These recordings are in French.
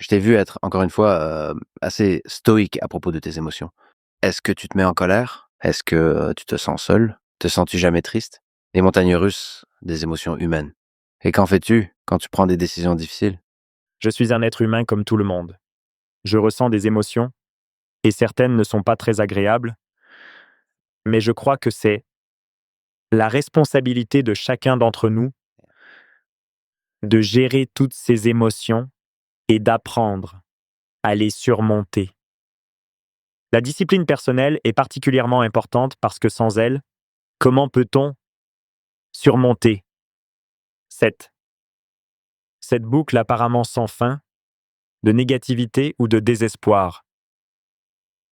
Je t'ai vu être, encore une fois, assez stoïque à propos de tes émotions. Est-ce que tu te mets en colère? Est-ce que, tu te sens seul? Te sens-tu jamais triste? Les montagnes russes des émotions humaines. Et qu'en fais-tu quand tu prends des décisions difficiles? Je suis un être humain comme tout le monde. Je ressens des émotions, et certaines ne sont pas très agréables, mais je crois que c'est la responsabilité de chacun d'entre nous de gérer toutes ces émotions et d'apprendre à les surmonter. La discipline personnelle est particulièrement importante parce que sans elle, comment peut-on surmonter cette, cette boucle apparemment sans fin de négativité ou de désespoir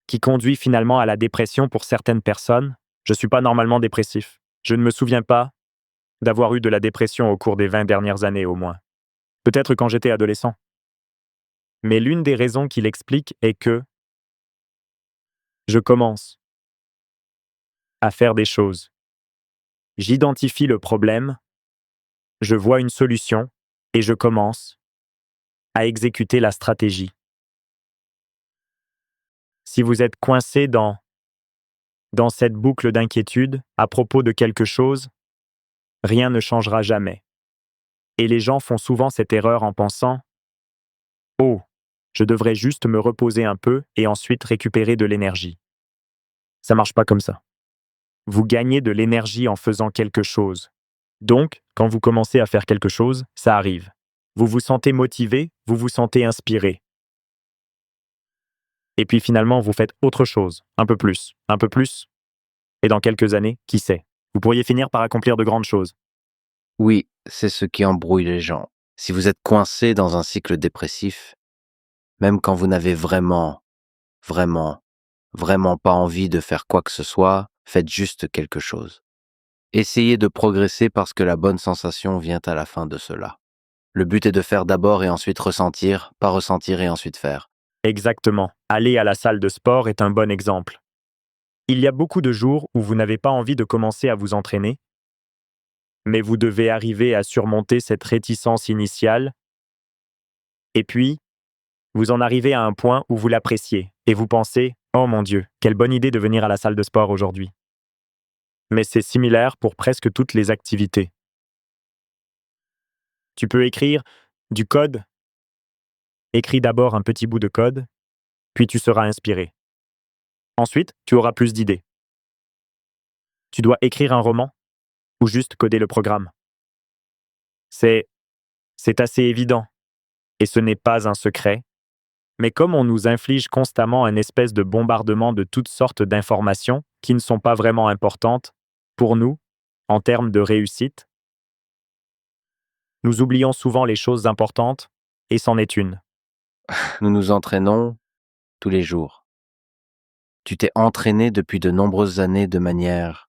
qui conduit finalement à la dépression pour certaines personnes? Je ne suis pas normalement dépressif. Je ne me souviens pas d'avoir eu de la dépression au cours des 20 dernières années au moins. Peut-être quand j'étais adolescent. Mais l'une des raisons qui l'explique est que je commence à faire des choses. J'identifie le problème, je vois une solution et je commence à exécuter la stratégie. Si vous êtes coincé dans cette boucle d'inquiétude à propos de quelque chose, rien ne changera jamais. Et les gens font souvent cette erreur en pensant: oh, je devrais juste me reposer un peu et ensuite récupérer de l'énergie. Ça marche pas comme ça. Vous gagnez de l'énergie en faisant quelque chose. Donc, quand vous commencez à faire quelque chose, ça arrive. Vous vous sentez motivé, vous vous sentez inspiré. Et puis finalement, vous faites autre chose, un peu plus. Et dans quelques années, qui sait, vous pourriez finir par accomplir de grandes choses. Oui, c'est ce qui embrouille les gens. Si vous êtes coincé dans un cycle dépressif, même quand vous n'avez vraiment, vraiment, vraiment pas envie de faire quoi que ce soit, faites juste quelque chose. Essayez de progresser parce que la bonne sensation vient à la fin de cela. Le but est de faire d'abord et ensuite ressentir, pas ressentir et ensuite faire. Exactement. Aller à la salle de sport est un bon exemple. Il y a beaucoup de jours où vous n'avez pas envie de commencer à vous entraîner, mais vous devez arriver à surmonter cette réticence initiale, et puis, vous en arrivez à un point où vous l'appréciez, et vous pensez: oh mon Dieu, quelle bonne idée de venir à la salle de sport aujourd'hui. Mais c'est similaire pour presque toutes les activités. Tu peux écrire du code, écris d'abord un petit bout de code, puis tu seras inspiré. Ensuite, tu auras plus d'idées. Tu dois écrire un roman ou juste coder le programme. C'est c'est assez évident, et ce n'est pas un secret, mais comme on nous inflige constamment un espèce de bombardement de toutes sortes d'informations qui ne sont pas vraiment importantes pour nous, en termes de réussite, nous oublions souvent les choses importantes, et c'en est une. Nous nous entraînons tous les jours. Tu t'es entraîné depuis de nombreuses années de manière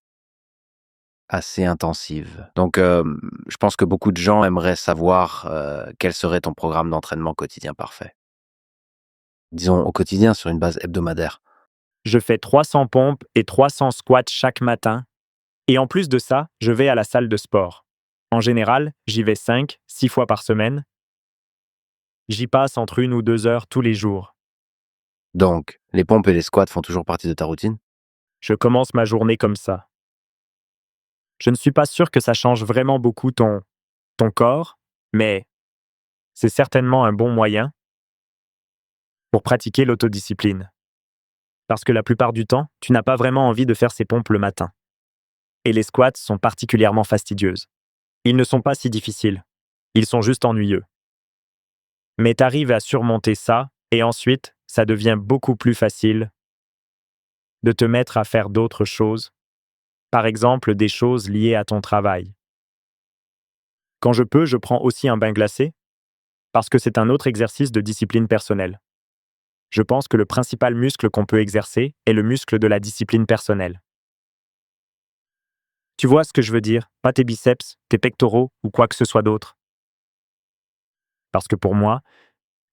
assez intensive. Donc, je pense que beaucoup de gens aimeraient savoir, quel serait ton programme d'entraînement quotidien parfait. Disons au quotidien sur une base hebdomadaire. Je fais 300 pompes et 300 squats chaque matin, et en plus de ça, je vais à la salle de sport. En général, j'y vais 5, 6 fois par semaine. J'y passe entre 1 ou 2 heures tous les jours. Donc, les pompes et les squats font toujours partie de ta routine? Je commence ma journée comme ça. Je ne suis pas sûr que ça change vraiment beaucoup ton corps, mais c'est certainement un bon moyen pour pratiquer l'autodiscipline. Parce que la plupart du temps, tu n'as pas vraiment envie de faire ces pompes le matin. Et les squats sont particulièrement fastidieuses. Ils ne sont pas si difficiles. Ils sont juste ennuyeux. Mais tu arrives à surmonter ça, et ensuite, ça devient beaucoup plus facile de te mettre à faire d'autres choses, par exemple des choses liées à ton travail. Quand je peux, je prends aussi un bain glacé, parce que c'est un autre exercice de discipline personnelle. Je pense que le principal muscle qu'on peut exercer est le muscle de la discipline personnelle. Tu vois ce que je veux dire? Pas tes biceps, tes pectoraux ou quoi que ce soit d'autre. Parce que pour moi,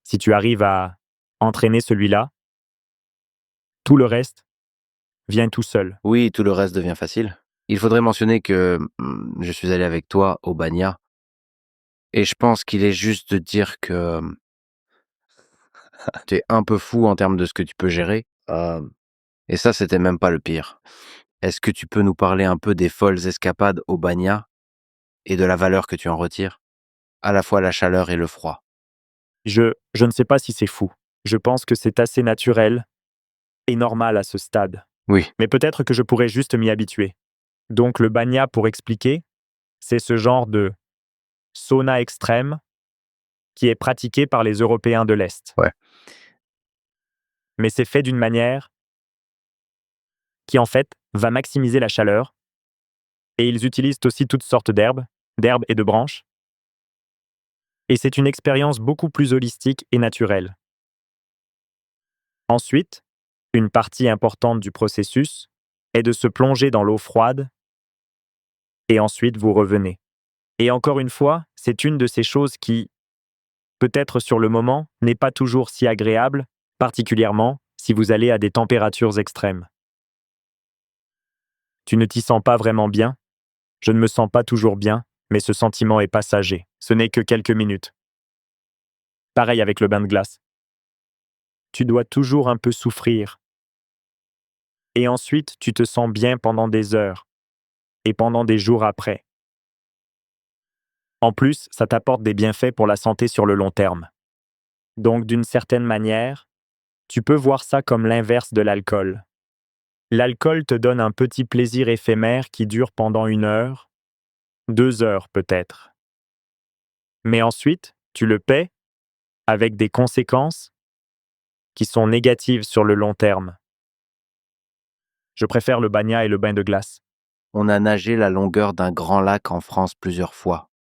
si tu arrives à entraîner celui-là, tout le reste vient tout seul. Oui, tout le reste devient facile. Il faudrait mentionner que, je suis allé avec toi au Banya et je pense qu'il est juste de dire que, Tu es un peu fou en termes de ce que tu peux gérer. Et ça, c'était même pas le pire. Est-ce que tu peux nous parler un peu des folles escapades au Banya et de la valeur que tu en retires? À la fois la chaleur et le froid. Je ne sais pas si c'est fou. Je pense que c'est assez naturel et normal à ce stade. Oui, Mais peut-être que je pourrais juste m'y habituer. Donc le banya, pour expliquer, c'est ce genre de sauna extrême qui est pratiqué par les Européens de l'Est. ouais. Mais c'est fait d'une manière qui en fait va maximiser la chaleur, et ils utilisent aussi toutes sortes d'herbes et de branches, et c'est une expérience beaucoup plus holistique et naturelle. Ensuite, une partie importante du processus est de se plonger dans l'eau froide, et ensuite vous revenez. Et encore une fois, c'est une de ces choses qui, peut-être sur le moment, n'est pas toujours si agréable, particulièrement si vous allez à des températures extrêmes. Tu ne t'y sens pas vraiment bien? Je ne me sens pas toujours bien, mais ce sentiment est passager. Ce n'est que quelques minutes. Pareil avec le bain de glace. Tu dois toujours un peu souffrir. Et ensuite, tu te sens bien pendant des heures. Et pendant des jours après. En plus, ça t'apporte des bienfaits pour la santé sur le long terme. Donc, d'une certaine manière, tu peux voir ça comme l'inverse de l'alcool. L'alcool te donne un petit plaisir éphémère qui dure pendant 1 heure, 2 heures peut-être. Mais ensuite, tu le paies avec des conséquences qui sont négatives sur le long terme. Je préfère le banya et le bain de glace. On a nagé la longueur d'un grand lac en France plusieurs fois.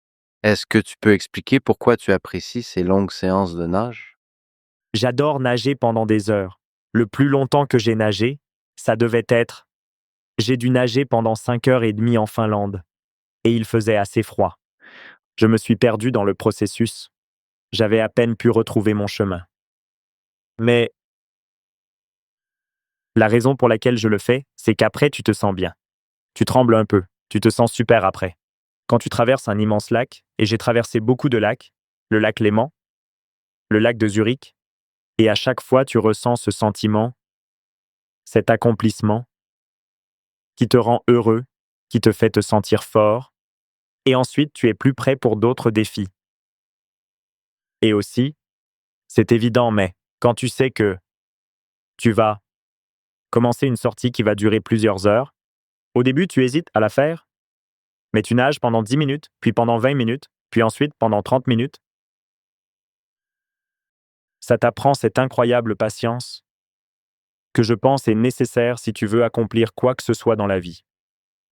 Est-ce que tu peux expliquer pourquoi tu apprécies ces longues séances de nage? J'adore nager pendant des heures. Le plus longtemps que j'ai nagé, ça devait être... J'ai dû nager pendant 5 heures et demie en Finlande. Et il faisait assez froid. Je me suis perdu dans le processus. J'avais à peine pu retrouver mon chemin. Mais la raison pour laquelle je le fais, c'est qu'après tu te sens bien. Tu trembles un peu, tu te sens super après. Quand tu traverses un immense lac, et j'ai traversé beaucoup de lacs, le lac Léman, le lac de Zurich, et à chaque fois tu ressens ce sentiment, cet accomplissement, qui te rend heureux, qui te fait te sentir fort, et ensuite tu es plus prêt pour d'autres défis. Et aussi, c'est évident, mais quand tu sais que tu vas commencer une sortie qui va durer plusieurs heures, au début tu hésites à la faire, mais tu nages pendant 10 minutes, puis pendant 20 minutes, puis ensuite pendant 30 minutes. Ça t'apprend cette incroyable patience que je pense est nécessaire si tu veux accomplir quoi que ce soit dans la vie.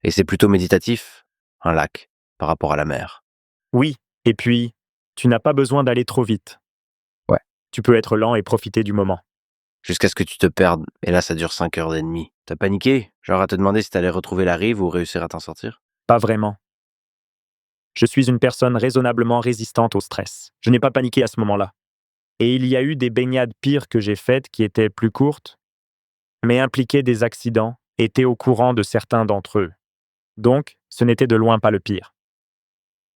Et c'est plutôt méditatif, un lac, par rapport à la mer. Oui, et puis, tu n'as pas besoin d'aller trop vite. Ouais. Tu peux être lent et profiter du moment. Jusqu'à ce que tu te perdes, et là ça dure 5 heures et demie. T'as paniqué? Genre à te demander si t'allais retrouver la rive ou réussir à t'en sortir? Pas vraiment. Je suis une personne raisonnablement résistante au stress. Je n'ai pas paniqué à ce moment-là. Et il y a eu des baignades pires que j'ai faites qui étaient plus courtes, mais impliquaient des accidents, étaient au courant de certains d'entre eux. Donc, ce n'était de loin pas le pire.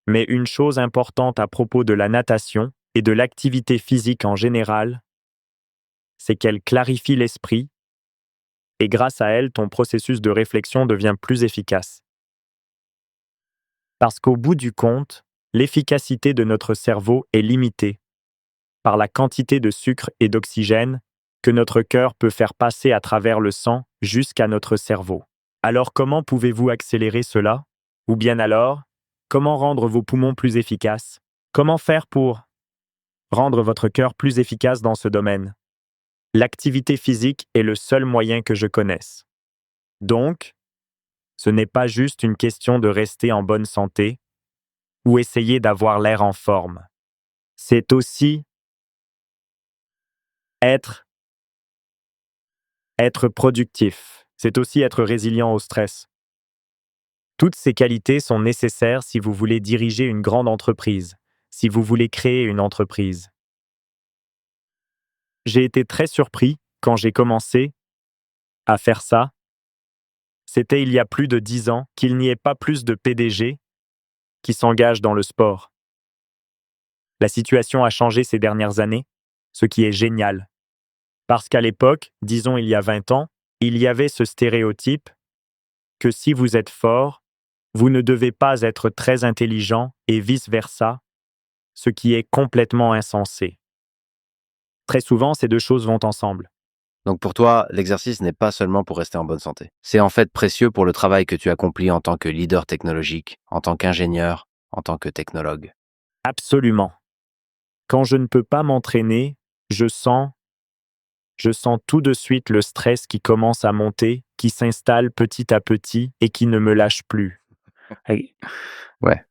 Mais une chose importante à propos de la natation et de l'activité physique en général, c'est qu'elle clarifie l'esprit, et grâce à elle, ton processus de réflexion devient plus efficace. Parce qu'au bout du compte, l'efficacité de notre cerveau est limitée par la quantité de sucre et d'oxygène que notre cœur peut faire passer à travers le sang jusqu'à notre cerveau. Alors comment pouvez-vous accélérer cela? Ou bien alors, comment rendre vos poumons plus efficaces? Comment faire pour rendre votre cœur plus efficace dans ce domaine? L'activité physique est le seul moyen que je connaisse. Donc, ce n'est pas juste une question de rester en bonne santé ou essayer d'avoir l'air en forme. C'est aussi être, être productif. C'est aussi être résilient au stress. Toutes ces qualités sont nécessaires si vous voulez diriger une grande entreprise, si vous voulez créer une entreprise. J'ai été très surpris quand j'ai commencé à faire ça. C'était il y a plus de 10 ans qu'il n'y ait pas plus de PDG qui s'engagent dans le sport. La situation a changé ces dernières années. ce qui est génial. Parce qu'à l'époque, disons il y a 20 ans, il y avait ce stéréotype que si vous êtes fort, vous ne devez pas être très intelligent et vice-versa, ce qui est complètement insensé. Très souvent, ces deux choses vont ensemble. Donc pour toi, l'exercice n'est pas seulement pour rester en bonne santé. C'est en fait précieux pour le travail que tu accomplis en tant que leader technologique, en tant qu'ingénieur, en tant que technologue. Absolument. Quand je ne peux pas m'entraîner, je sens tout de suite le stress qui commence à monter, qui s'installe petit à petit et qui ne me lâche plus. Ouais.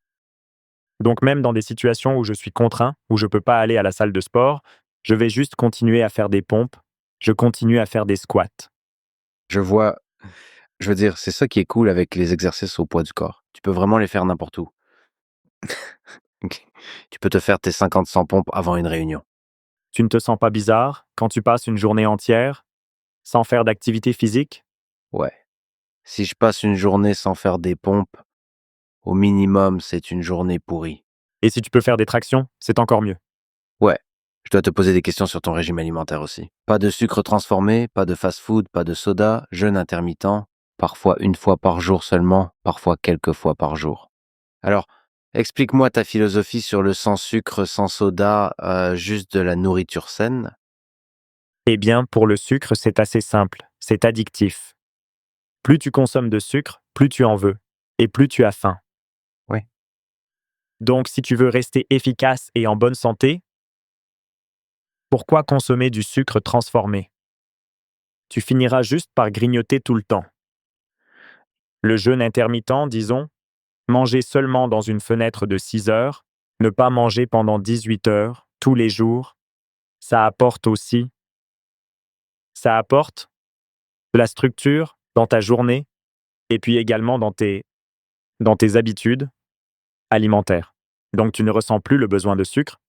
Donc même dans des situations où je suis contraint, où je ne peux pas aller à la salle de sport, je vais juste continuer à faire des pompes, je continue à faire des squats. Je vois, je veux dire, c'est ça qui est cool avec les exercices au poids du corps. Tu peux vraiment les faire n'importe où. Ok. Tu peux te faire tes 50-100 pompes avant une réunion. Tu ne te sens pas bizarre quand tu passes une journée entière sans faire d'activité physique? Ouais. Si je passe une journée sans faire des pompes, au minimum, c'est une journée pourrie. Et si tu peux faire des tractions, c'est encore mieux. Ouais. Je dois te poser des questions sur ton régime alimentaire aussi. Pas de sucre transformé, pas de fast-food, pas de soda, jeûne intermittent, parfois une fois par jour seulement, parfois quelques fois par jour. Alors, explique-moi ta philosophie sur le sans sucre, sans soda, juste de la nourriture saine. Eh bien, pour le sucre, c'est assez simple, c'est addictif. Plus tu consommes de sucre, plus tu en veux, et plus tu as faim. Oui. Donc, si tu veux rester efficace et en bonne santé, pourquoi consommer du sucre transformé? Tu finiras juste par grignoter tout le temps. Le jeûne intermittent, disons, manger seulement dans une fenêtre de 6 heures, ne pas manger pendant 18 heures, tous les jours, ça apporte aussi, ça apporte de la structure dans ta journée et puis également dans tes habitudes alimentaires. Donc tu ne ressens plus le besoin de sucre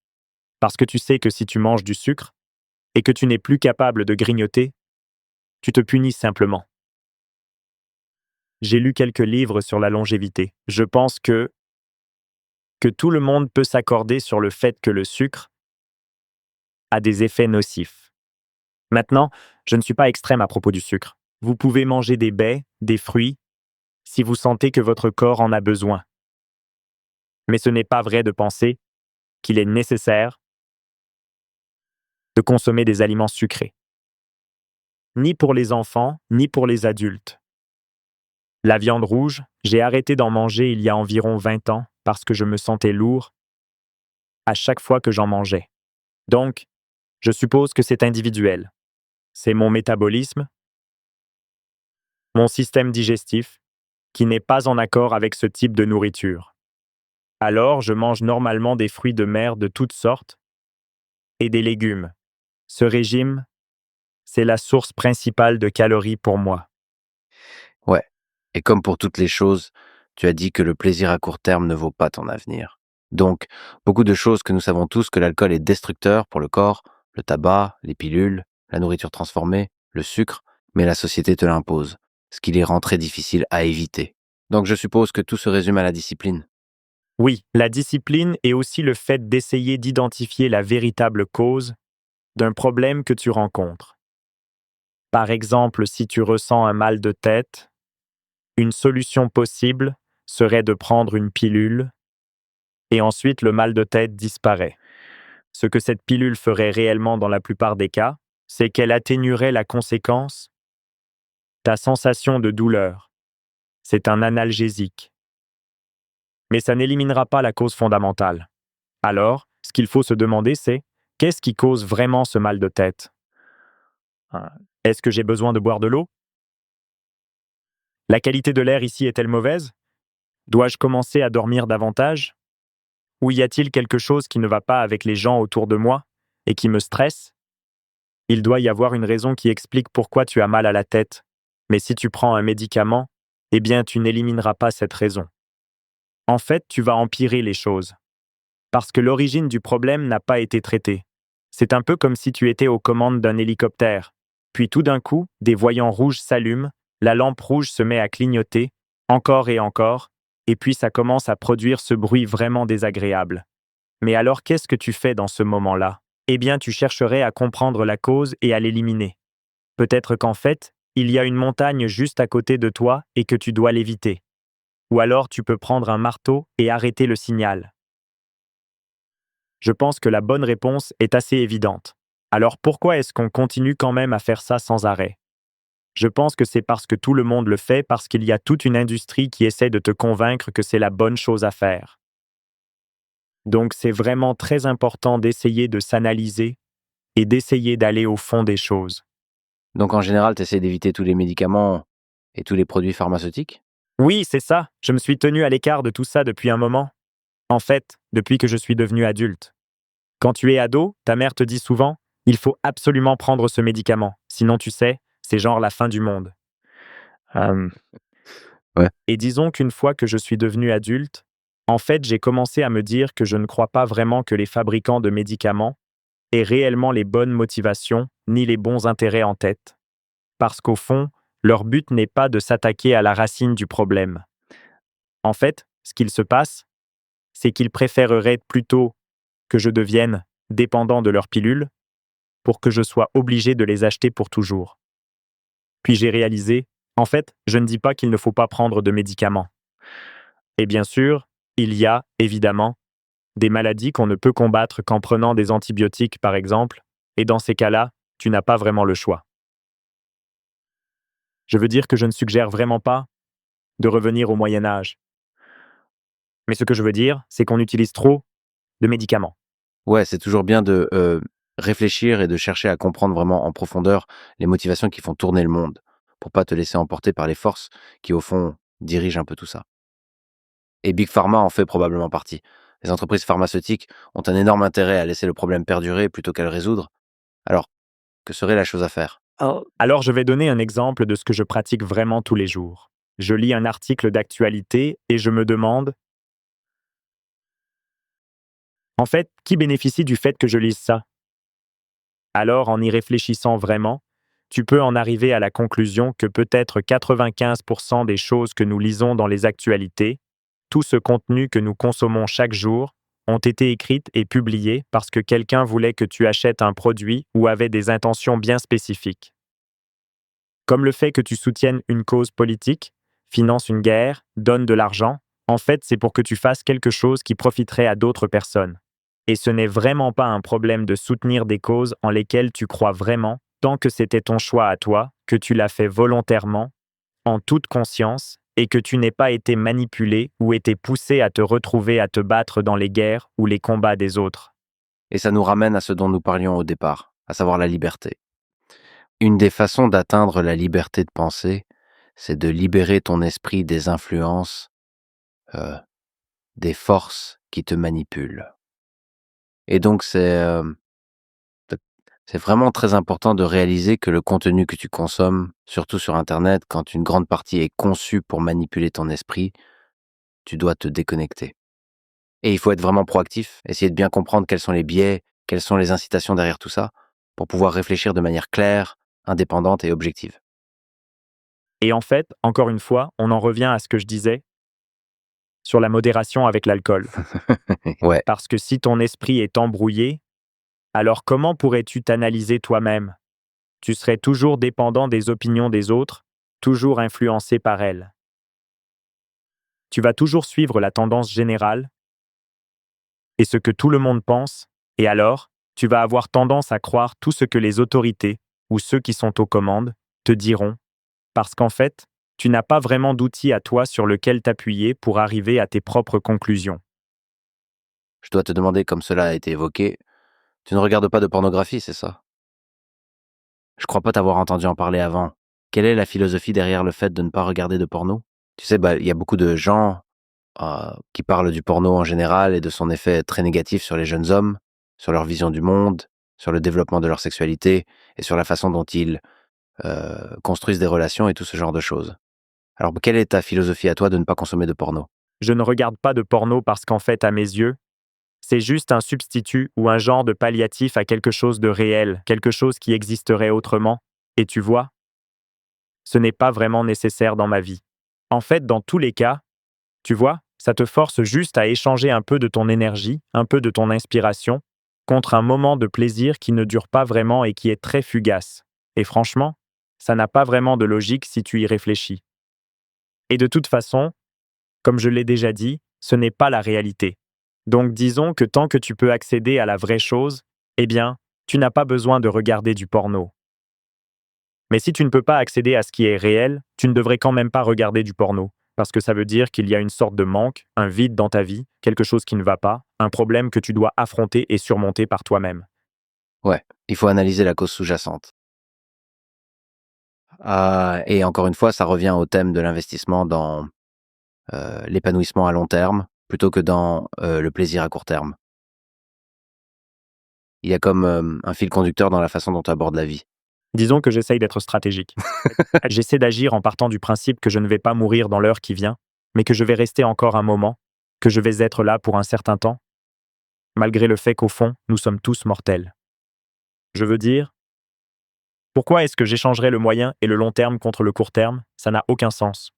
parce que tu sais que si tu manges du sucre et que tu n'es plus capable de grignoter, tu te punis simplement. J'ai lu quelques livres sur la longévité. Je pense que tout le monde peut s'accorder sur le fait que le sucre a des effets nocifs. Maintenant, je ne suis pas extrême à propos du sucre. Vous pouvez manger des baies, des fruits, si vous sentez que votre corps en a besoin. Mais ce n'est pas vrai de penser qu'il est nécessaire de consommer des aliments sucrés. Ni pour les enfants, ni pour les adultes. La viande rouge, j'ai arrêté d'en manger il y a environ 20 ans parce que je me sentais lourd à chaque fois que j'en mangeais. Donc, je suppose que c'est individuel. C'est mon métabolisme, mon système digestif, qui n'est pas en accord avec ce type de nourriture. Alors, je mange normalement des fruits de mer de toutes sortes et des légumes. Ce régime, c'est la source principale de calories pour moi. Ouais. Et comme pour toutes les choses, tu as dit que le plaisir à court terme ne vaut pas ton avenir. Donc, beaucoup de choses que nous savons tous que l'alcool est destructeur pour le corps, le tabac, les pilules, la nourriture transformée, le sucre, mais la société te l'impose, ce qui les rend très difficiles à éviter. Donc je suppose que tout se résume à la discipline. Oui, la discipline est aussi le fait d'essayer d'identifier la véritable cause d'un problème que tu rencontres. Par exemple, si tu ressens un mal de tête, une solution possible serait de prendre une pilule et ensuite le mal de tête disparaît. Ce que cette pilule ferait réellement dans la plupart des cas, c'est qu'elle atténuerait la conséquence, ta sensation de douleur. C'est un analgésique. Mais ça n'éliminera pas la cause fondamentale. Alors, ce qu'il faut se demander, c'est qu'est-ce qui cause vraiment ce mal de tête? Est-ce que j'ai besoin de boire de l'eau? La qualité de l'air ici est-elle mauvaise? Dois-je commencer à dormir davantage? Ou y a-t-il quelque chose qui ne va pas avec les gens autour de moi et qui me stresse? Il doit y avoir une raison qui explique pourquoi tu as mal à la tête. Mais si tu prends un médicament, eh bien tu n'élimineras pas cette raison. En fait, tu vas empirer les choses. Parce que l'origine du problème n'a pas été traitée. C'est un peu comme si tu étais aux commandes d'un hélicoptère. Puis tout d'un coup, des voyants rouges s'allument, la lampe rouge se met à clignoter, encore et puis ça commence à produire ce bruit vraiment désagréable. Mais alors qu'est-ce que tu fais dans ce moment-là? eh bien tu chercherais à comprendre la cause et à l'éliminer. Peut-être qu'en fait, il y a une montagne juste à côté de toi et que tu dois l'éviter. Ou alors tu peux prendre un marteau et arrêter le signal. Je pense que la bonne réponse est assez évidente. Alors pourquoi est-ce qu'on continue quand même à faire ça sans arrêt? Je pense que c'est parce que tout le monde le fait, parce qu'il y a toute une industrie qui essaie de te convaincre que c'est la bonne chose à faire. Donc c'est vraiment très important d'essayer de s'analyser et d'essayer d'aller au fond des choses. Donc en général, tu essaies d'éviter tous les médicaments et tous les produits pharmaceutiques? Oui, c'est ça, je me suis tenu à l'écart de tout ça depuis un moment. En fait, depuis que je suis devenu adulte. Quand tu es ado, ta mère te dit souvent, il faut absolument prendre ce médicament, sinon tu sais, c'est genre la fin du monde. Euh, Ouais. Et disons qu'une fois que je suis devenu adulte, en fait, j'ai commencé à me dire que je ne crois pas vraiment que les fabricants de médicaments aient réellement les bonnes motivations ni les bons intérêts en tête. Parce qu'au fond, leur but n'est pas de s'attaquer à la racine du problème. En fait, ce qu'il se passe, c'est qu'ils préféreraient plutôt que je devienne dépendant de leurs pilules pour que je sois obligé de les acheter pour toujours. Puis j'ai réalisé, en fait, je ne dis pas qu'il ne faut pas prendre de médicaments. Et bien sûr, il y a, évidemment, des maladies qu'on ne peut combattre qu'en prenant des antibiotiques, par exemple, et dans ces cas-là, tu n'as pas vraiment le choix. Je veux dire que je ne suggère vraiment pas de revenir au Moyen Âge. Mais ce que je veux dire, c'est qu'on utilise trop de médicaments. Ouais, c'est toujours bien de réfléchir et de chercher à comprendre vraiment en profondeur les motivations qui font tourner le monde, pour pas te laisser emporter par les forces qui, au fond, dirigent un peu tout ça. Et Big Pharma en fait probablement partie. Les entreprises pharmaceutiques ont un énorme intérêt à laisser le problème perdurer plutôt qu'à le résoudre. Alors, que serait la chose à faire? Alors je vais donner un exemple de ce que je pratique vraiment tous les jours. Je lis un article d'actualité et je me demande, en fait, qui bénéficie du fait que je lise ça? Alors, en y réfléchissant vraiment, tu peux en arriver à la conclusion que peut-être 95% des choses que nous lisons dans les actualités, tout ce contenu que nous consommons chaque jour, ont été écrites et publiées parce que quelqu'un voulait que tu achètes un produit ou avait des intentions bien spécifiques. Comme le fait que tu soutiennes une cause politique, finances une guerre, donnes de l'argent, en fait, c'est pour que tu fasses quelque chose qui profiterait à d'autres personnes. Et ce n'est vraiment pas un problème de soutenir des causes en lesquelles tu crois vraiment, tant que c'était ton choix à toi, que tu l'as fait volontairement, en toute conscience, et que tu n'aies pas été manipulé ou été poussé à te retrouver à te battre dans les guerres ou les combats des autres. Et ça nous ramène à ce dont nous parlions au départ, à savoir la liberté. Une des façons d'atteindre la liberté de penser, c'est de libérer ton esprit des influences, euh, des forces qui te manipulent. Et donc c'est vraiment très important de réaliser que le contenu que tu consommes, surtout sur Internet, quand une grande partie est conçue pour manipuler ton esprit, tu dois te déconnecter. Et il faut être vraiment proactif, essayer de bien comprendre quels sont les biais, quelles sont les incitations derrière tout ça, pour pouvoir réfléchir de manière claire, indépendante et objective. Et en fait, encore une fois, on en revient à ce que je disais sur la modération avec l'alcool. Ouais. Parce que si ton esprit est embrouillé, alors comment pourrais-tu t'analyser toi-même? Tu serais toujours dépendant des opinions des autres, toujours influencé par elles. Tu vas toujours suivre la tendance générale et ce que tout le monde pense, et alors, tu vas avoir tendance à croire tout ce que les autorités, ou ceux qui sont aux commandes, te diront, parce qu'en fait, tu n'as pas vraiment d'outil à toi sur lequel t'appuyer pour arriver à tes propres conclusions. Je dois te demander, comme cela a été évoqué, tu ne regardes pas de pornographie, c'est ça? Je crois pas t'avoir entendu en parler avant. Quelle est la philosophie derrière le fait de ne pas regarder de porno? Tu sais, il y a beaucoup de gens qui parlent du porno en général et de son effet très négatif sur les jeunes hommes, sur leur vision du monde, sur le développement de leur sexualité et sur la façon dont ils construisent des relations et tout ce genre de choses. Alors, quelle est ta philosophie à toi de ne pas consommer de porno? Je ne regarde pas de porno parce qu'en fait, à mes yeux, c'est juste un substitut ou un genre de palliatif à quelque chose de réel, quelque chose qui existerait autrement. Et tu vois, ce n'est pas vraiment nécessaire dans ma vie. En fait, dans tous les cas, tu vois, ça te force juste à échanger un peu de ton énergie, un peu de ton inspiration, contre un moment de plaisir qui ne dure pas vraiment et qui est très fugace. Et franchement, ça n'a pas vraiment de logique si tu y réfléchis. Et de toute façon, comme je l'ai déjà dit, ce n'est pas la réalité. Donc disons que tant que tu peux accéder à la vraie chose, eh bien, tu n'as pas besoin de regarder du porno. Mais si tu ne peux pas accéder à ce qui est réel, tu ne devrais quand même pas regarder du porno, parce que ça veut dire qu'il y a une sorte de manque, un vide dans ta vie, quelque chose qui ne va pas, un problème que tu dois affronter et surmonter par toi-même. Ouais, il faut analyser la cause sous-jacente. Et encore une fois, ça revient au thème de l'investissement dans l'épanouissement à long terme plutôt que dans le plaisir à court terme. Il y a comme un fil conducteur dans la façon dont tu abordes la vie. Disons que j'essaye d'être stratégique. J'essaie d'agir en partant du principe que je ne vais pas mourir dans l'heure qui vient, mais que je vais rester encore un moment, que je vais être là pour un certain temps, malgré le fait qu'au fond, nous sommes tous mortels. Je veux dire, pourquoi est-ce que j'échangerais le moyen et le long terme contre le court terme? Ça n'a aucun sens.